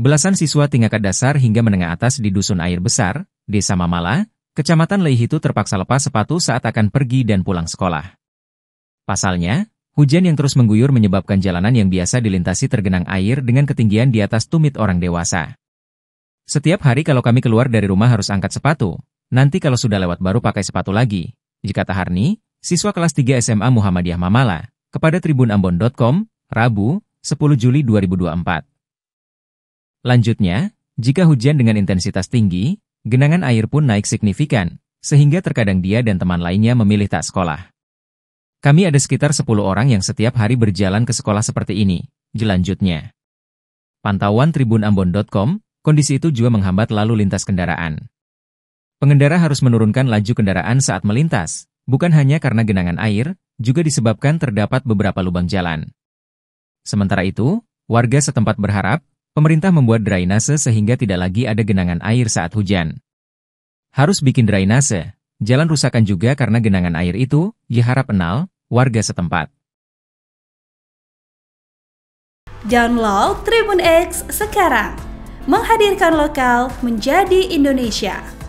belasan siswa tingkat dasar hingga menengah atas di Dusun Air Besar, Desa Mamala, Kecamatan Leihitu terpaksa lepas sepatu saat akan pergi dan pulang sekolah. Pasalnya, hujan yang terus mengguyur menyebabkan jalanan yang biasa dilintasi tergenang air dengan ketinggian di atas tumit orang dewasa. Setiap hari kalau kami keluar dari rumah harus angkat sepatu, nanti kalau sudah lewat baru pakai sepatu lagi, kata Harni, siswa kelas 3 SMA Muhammadiyah Mamala, kepada tribunambon.com, Rabu, 10 Juli 2024. Lanjutnya, jika hujan dengan intensitas tinggi, genangan air pun naik signifikan, sehingga terkadang dia dan teman lainnya memilih tak sekolah. Kami ada sekitar 10 orang yang setiap hari berjalan ke sekolah seperti ini, jelanjutnya. Pantauan tribunambon.com, kondisi itu juga menghambat lalu lintas kendaraan. Pengendara harus menurunkan laju kendaraan saat melintas, bukan hanya karena genangan air, juga disebabkan terdapat beberapa lubang jalan. Sementara itu, warga setempat berharap, pemerintah membuat drainase sehingga tidak lagi ada genangan air saat hujan. Harus bikin drainase, jalan rusakan juga karena genangan air itu, harap Enal, warga setempat. Download Tribun X sekarang, menghadirkan lokal menjadi Indonesia.